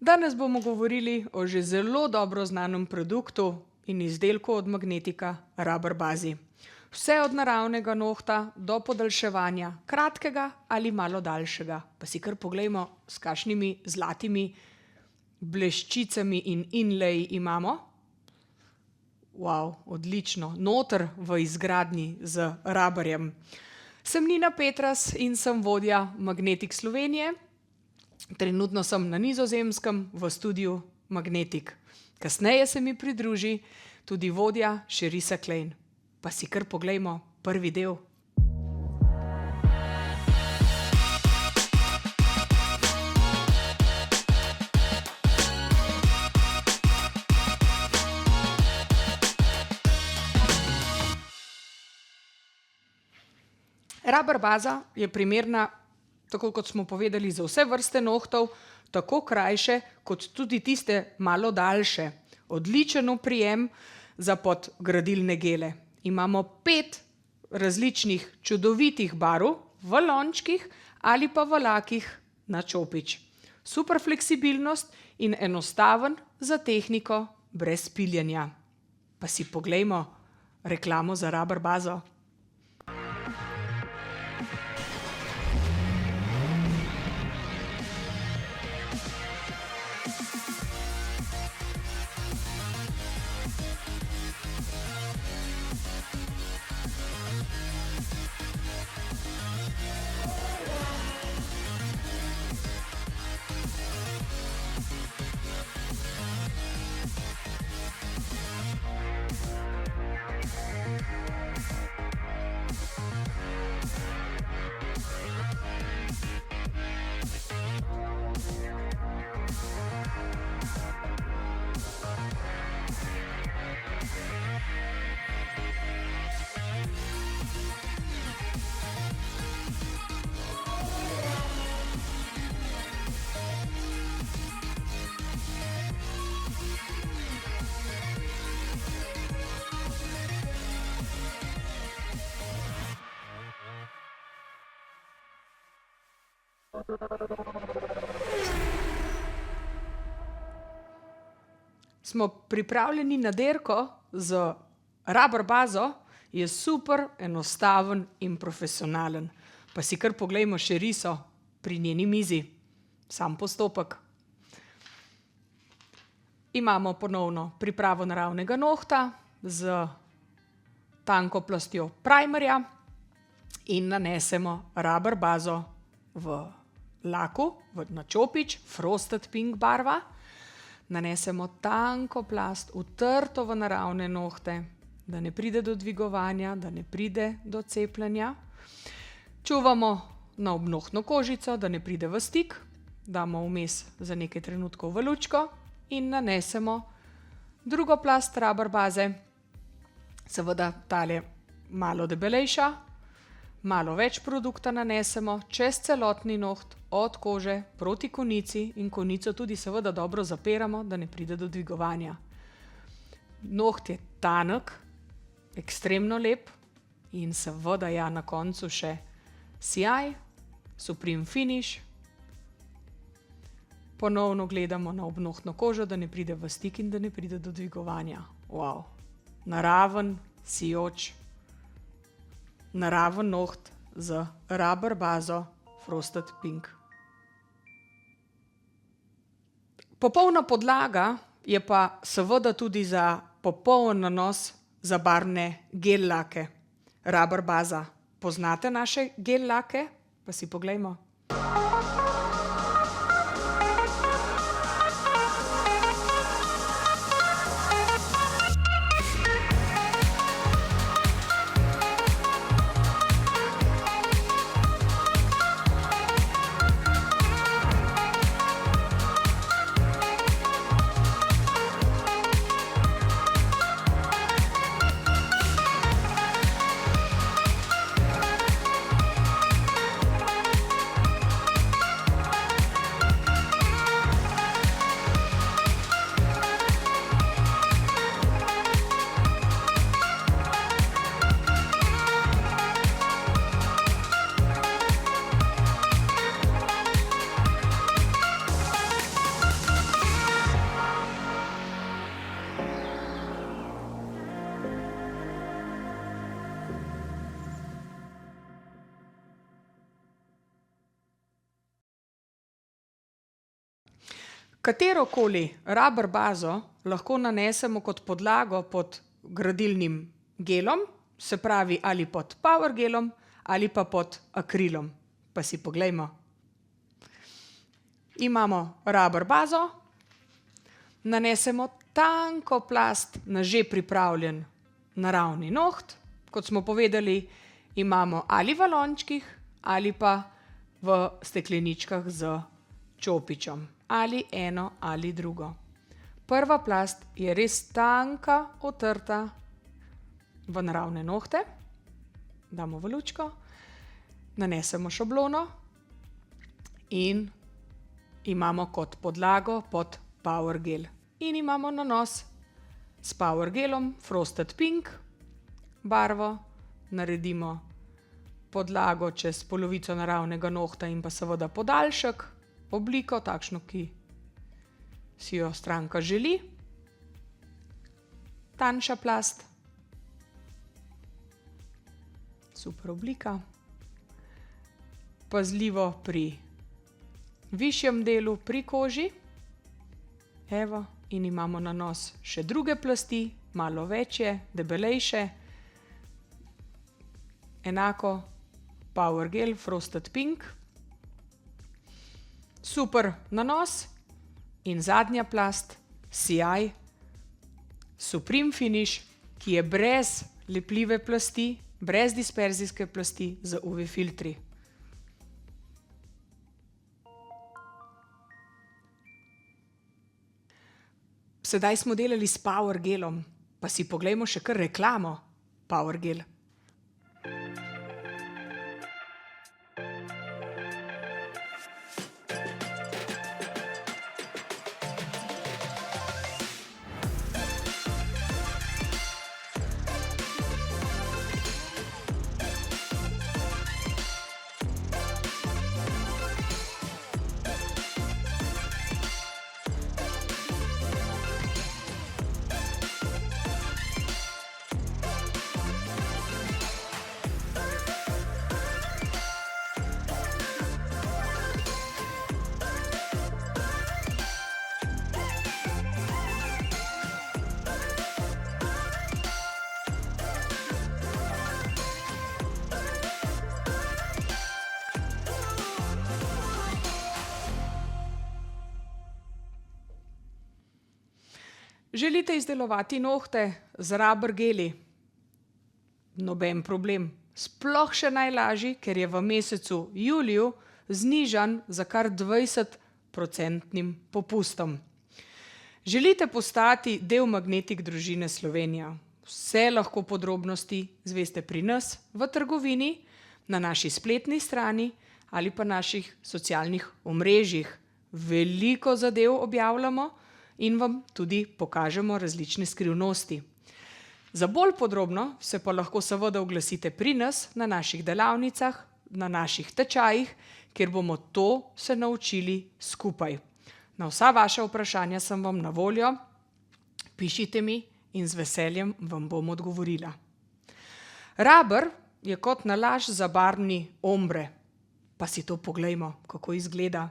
Danes bomo govorili o že zelo dobro znanem produktu in izdelku od Magnetika Rubber Buzzy. Vse od naravnega nohta do podaljševanja, kratkega ali malo daljšega. Pa si kar poglejmo, s kakšnimi zlatimi bleščicami in inlayi imamo. Wow, odlično. Noter v izgradnji z rabarjem. Sem Nina Petras in sem vodja Magnetik Slovenije. Trenutno sem na Nizozemskem v studiu Magnetik. Kasneje se mi pridruži tudi vodja Sherisa Klein. Pa si kar poglejmo prvi del. Rubber baza je primerna, tako kot smo povedali, za vse vrste nohtov, tako krajše kot tudi tiste malo daljše. Odličen oprijem za podgradilne gele. Imamo 5 različnih čudovitih barv v lončkih ali pa v lakih na čopič. Super fleksibilnost in enostaven za tehniko brez piljenja. Pa si poglejmo reklamo za Rubber bazo. Smo pripravljeni na dirko z Rubber bazo, je super, enostaven in profesionalen. Pa si kar poglejmo Sheriso pri njeni mizi. Sam postopek. Imamo ponovno pripravo naravnega nohta z tanko plastjo primerja in nanesemo Rubber bazo v laku, na čopič, frosted pink barva. Nanesemo tanko plast, utrto v naravne nohte, da ne pride do dvigovanja, da ne pride do cepljenja. Čuvamo na obnohtno kožico, da ne pride v stik, damo vmes za nekaj trenutkov v lučko in nanesemo drugo plast Rubber baze. Seveda tale malo debelejša, malo več produkta nanesemo čez celotni noht, od kože proti konici in konico tudi seveda dobro zapiramo, da ne pride do dvigovanja. Noht je tanek, ekstremno lep in seveda na koncu še sijaj, supreme finish. Ponovno gledamo na obnohtno kožo, da ne pride v stik in da ne pride do dvigovanja. Wow. Naraven, sijoč, naraven noht z Rubber bazo frosted pink. Popolna podlaga je pa seveda tudi za popoln nanos za barvne gel lake. Rubber baza. Poznate naše gel lake? Pa si poglejmo. Katerokoli rubber bazo lahko nanesemo kot podlago pod gradilnim gelom, se pravi ali pod power gelom ali pa pod akrilom. Pa si poglejmo. Imamo rubber bazo, nanesemo tanko plast na že pripravljen naravni noht. Kot smo povedali, imamo ali v lončkih ali pa v stekleničkah z čopičem. Ali eno ali drugo. Prva plast je res tanka, otrta v naravne nohte. Damo v lučko, nanesemo šablono in imamo kot podlago pod power gel. In imamo nanos s power gelom Frosted Pink barvo. Naredimo podlago čez polovico naravnega nohta in pa seveda podaljšek, obliko, takšno, ki si jo stranka želi. Tanjša plast. Super oblika. Pazljivo pri višjem delu, pri koži. Evo, in imamo nanos še druge plasti, malo večje, debelejše. Enako power gel Frosted Pink. Super nanos. In zadnja plast, sijaj, Supreme Finish, ki je brez lepljive plasti, brez disperzijske plasti z UV filtri. Sedaj smo delali s power gelom, pa si poglejmo še kar reklamo power gel. Želite izdelovati nohte z rubber geli? Noben problem. Sploh še najlažji, ker je v mesecu juliju znižan za kar 20% popustom. Želite postati del Magnetic družine Slovenija? Vse lahko podrobnosti zveste pri nas v trgovini, na naši spletni strani ali pa naših socialnih omrežjih. Veliko zadev objavljamo in vam tudi pokažemo različne skrivnosti. Za bolj podrobno se pa lahko seveda oglasite pri nas na naših delavnicah, na naših tečajih, kjer bomo to se naučili skupaj. Na vsa vaša vprašanja sem vam na voljo, pišite mi in z veseljem vam bom odgovorila. Rubber je kot nalašč za barvni ombre. Pa si to poglejmo, kako izgleda.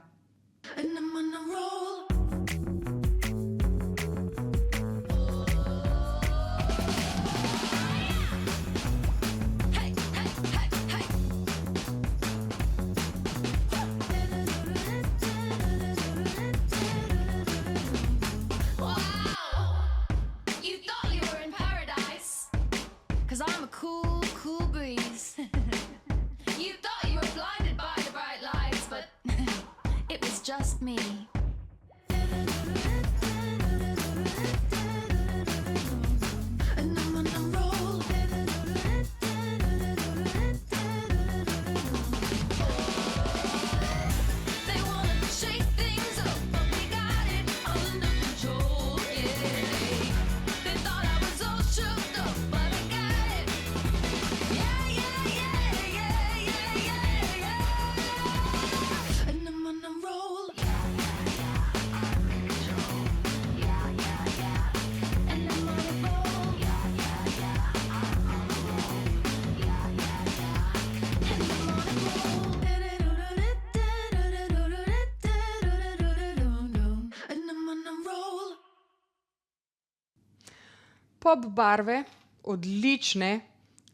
pop barve odlične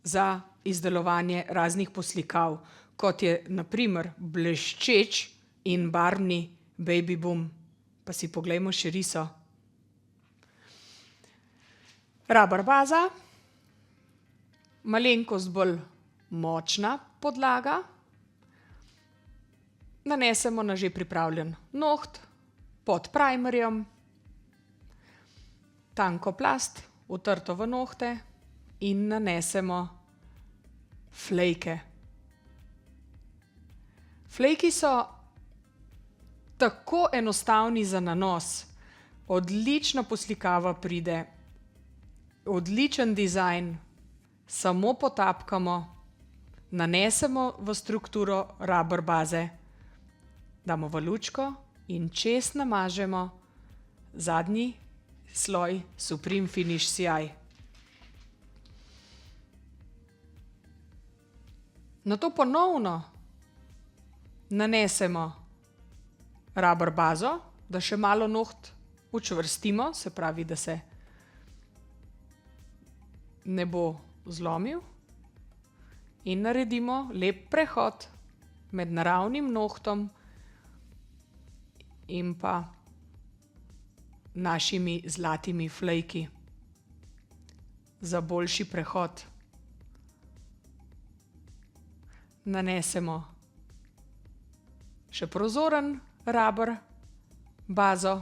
za izdelovanje raznih poslikav, kot je na primer bleščeč in barvni Baby Boom. Pa si poglejmo še riso. Rubber baza, malenkost bolj močna podlaga. Nanesemo na že pripravljen noht pod primerjem, tanko plast, utrto v nohte in nanesemo flejke. Flejki so tako enostavni za nanos, odlična poslikava pride, odličen dizajn, samo potapkamo, nanesemo v strukturo rubber baze, damo v lučko in čez namažemo zadnji sloj Supreme Finish sijaj. Nato ponovno nanesemo rubber bazo, da še malo noht učvrstimo, se pravi, da se ne bo zlomil, in naredimo lep prehod med naravnim nohtom in pa našimi zlatimi flejki za boljši prehod. Nanesemo še prozoren rubber bazo,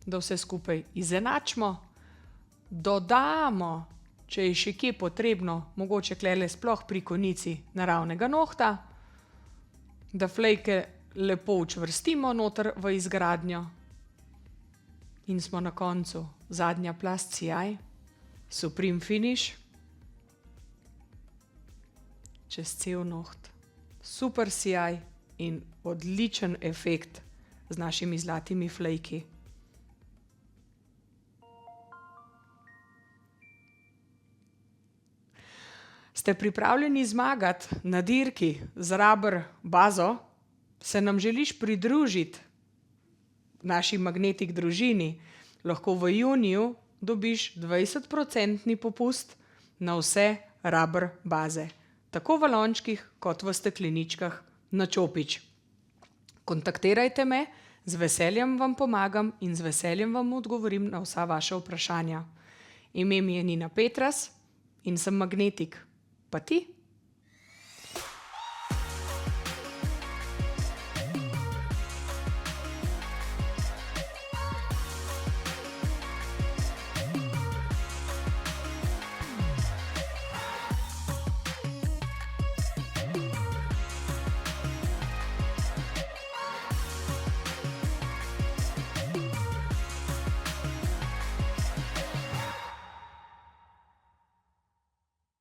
da vse skupaj izenačimo, dodamo, če je še kje potrebno, mogoče klele sploh pri konici naravnega nohta, da flejke lepo učvrstimo noter v izgradnjo in smo na koncu. Zadnja plast sijaj, Supreme Finish, čez cel noht. Super sijaj in odličen efekt z našimi zlatimi flejki. Ste pripravljeni zmagati na dirki z rubber bazo? Se nam želiš pridružiti naši Magnetik družini? Lahko v juniju dobiš 20% popust na vse rubber baze, tako v lončkih kot v stekleničkah na čopič. Kontaktirajte me, z veseljem vam pomagam in z veseljem vam odgovorim na vsa vaša vprašanja. Ime mi je Nina Petras in sem Magnetik. Pa ti?